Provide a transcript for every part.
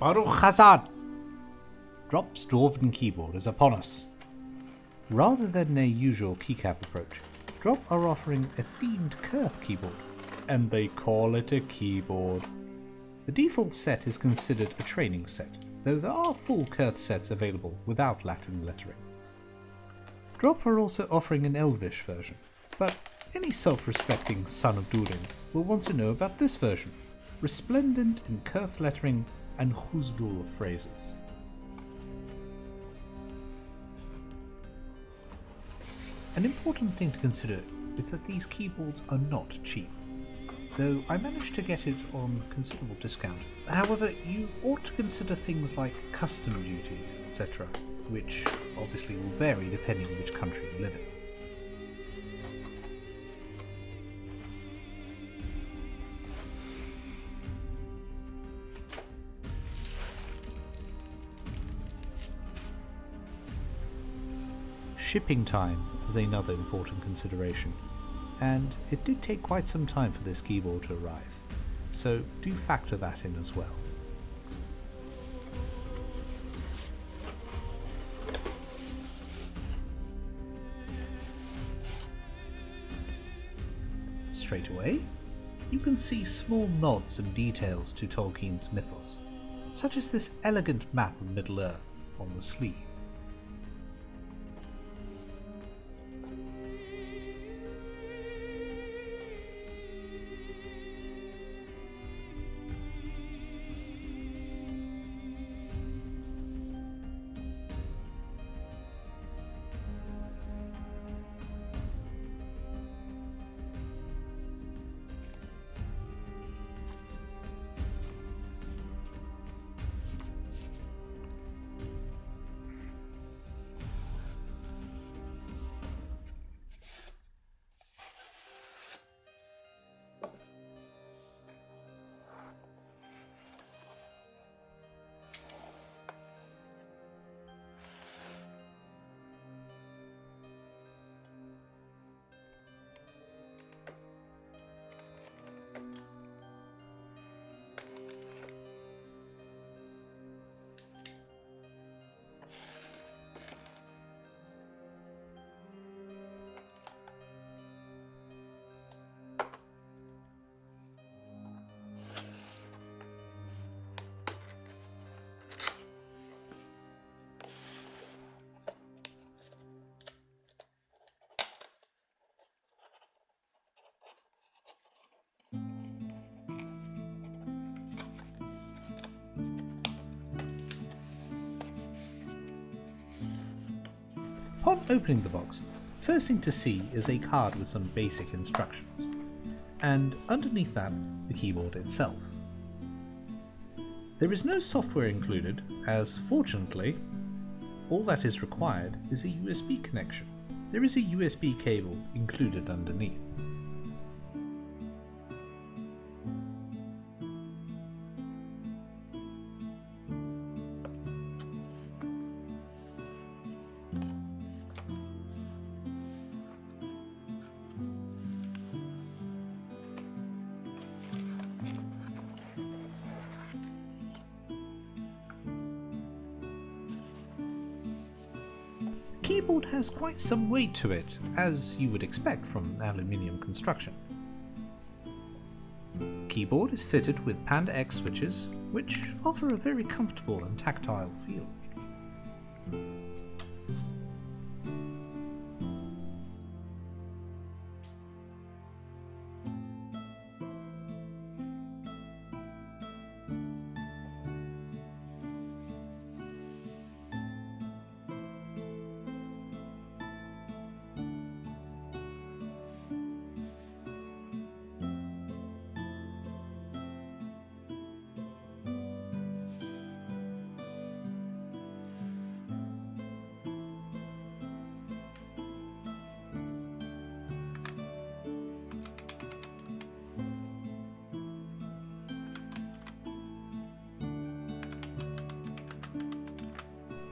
Baruch Hazard! Drop's Dwarven keyboard is upon us. Rather than their usual keycap approach, Drop are offering a themed Kurth keyboard, and they call it a keyboard. The default set is considered a training set, though there are full Kurth sets available without Latin lettering. Drop are also offering an Elvish version, but any self-respecting son of Durin will want to know about this version, resplendent in Kurth lettering and Huzdul phrases. An important thing to consider is that these keyboards are not cheap, though I managed to get it on considerable discount. However, you ought to consider things like custom duty, etc., which obviously will vary depending on which country you live in. Shipping time is another important consideration, and it did take quite some time for this keyboard to arrive, so do factor that in as well. Straight away, you can see small nods and details to Tolkien's mythos, such as this elegant map of Middle-earth on the sleeve. Upon opening the box, first thing to see is a card with some basic instructions, and underneath that, the keyboard itself. There is no software included, as fortunately, all that is required is a USB connection. There is a USB cable included underneath. The keyboard has quite some weight to it, as you would expect from aluminium construction. The keyboard is fitted with Panda X switches, which offer a very comfortable and tactile feel.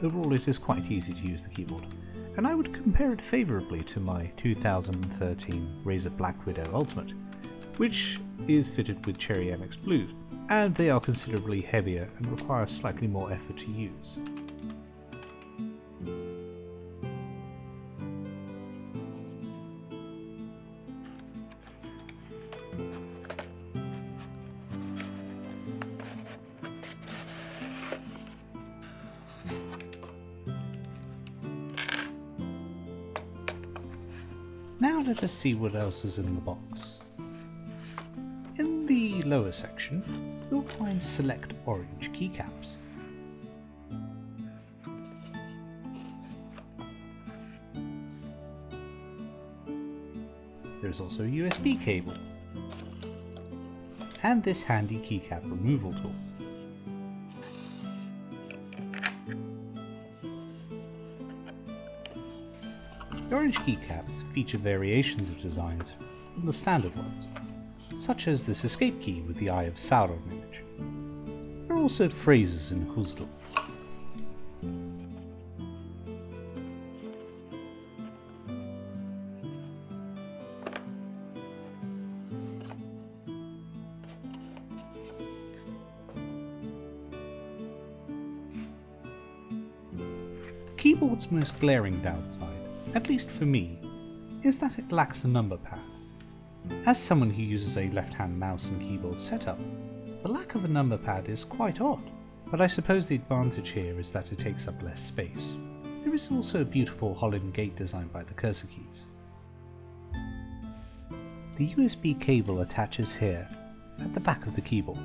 Overall, it is quite easy to use the keyboard, and I would compare it favourably to my 2013 Razer Black Widow Ultimate, which is fitted with Cherry MX Blues, and they are considerably heavier and require slightly more effort to use. Now let us see what else is in the box. In the lower section, you'll find select orange keycaps. There is also a USB cable, and this handy keycap removal tool. The orange keycaps feature variations of designs from the standard ones, such as this escape key with the Eye of Sauron image. There are also phrases in Huzdul. The keyboard's most glaring downside, at least for me, is that it lacks a number pad. As someone who uses a left-hand mouse and keyboard setup, the lack of a number pad is quite odd, but I suppose the advantage here is that it takes up less space. There is also a beautiful Holland gate design by the cursor keys. The USB cable attaches here, at the back of the keyboard.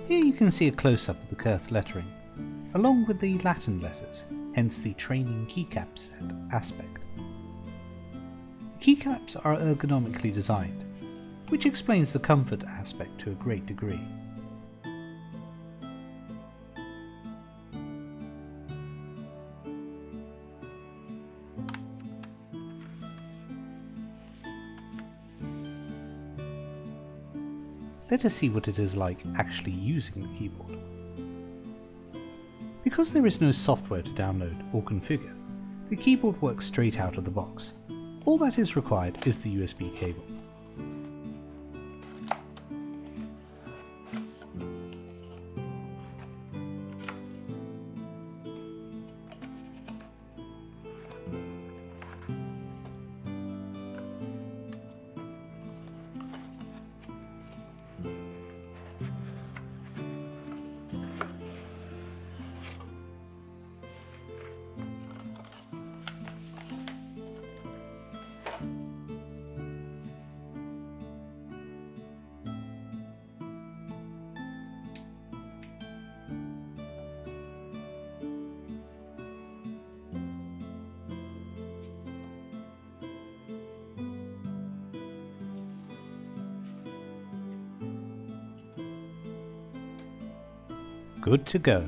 Here you can see a close-up of the Kurth lettering, along with the Latin letters, hence the training keycap set aspect. The keycaps are ergonomically designed, which explains the comfort aspect to a great degree. Let us see what it is like actually using the keyboard. Because there is no software to download or configure, the keyboard works straight out of the box. All that is required is the USB cable. Good to go.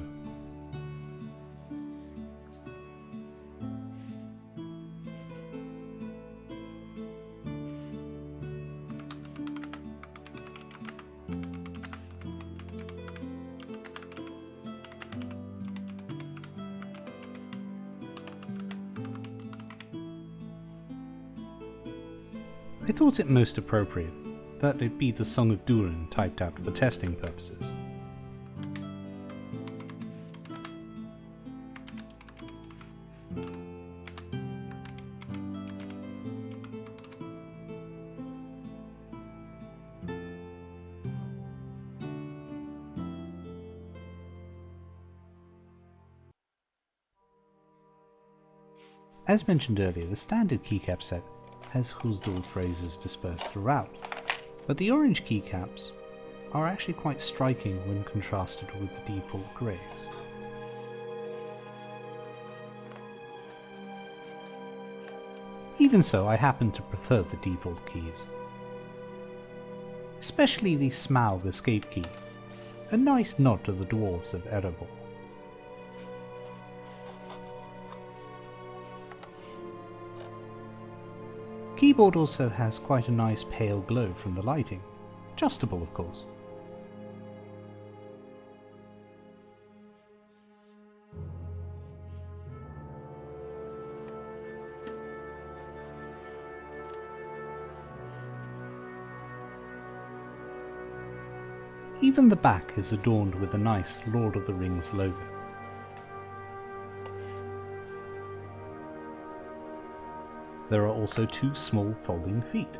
I thought it most appropriate that it be the Song of Durin typed out for testing purposes. As mentioned earlier, the standard keycap set has Huzdul phrases dispersed throughout, but the orange keycaps are actually quite striking when contrasted with the default greys. Even so, I happen to prefer the default keys, especially the Smaug escape key, a nice nod to the Dwarves of Erebor. The keyboard also has quite a nice pale glow from the lighting, adjustable of course. Even the back is adorned with a nice Lord of the Rings logo. There are also 2 small folding feet.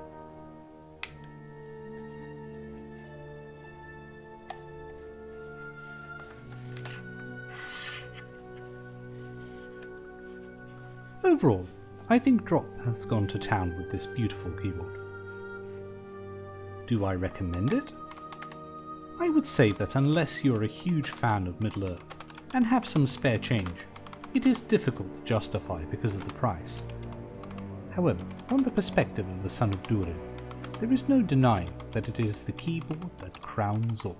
Overall, I think Drop has gone to town with this beautiful keyboard. Do I recommend it? I would say that unless you're a huge fan of Middle-earth and have some spare change, it is difficult to justify because of the price. However, from the perspective of the son of Durin, there is no denying that it is the keyboard that crowns all.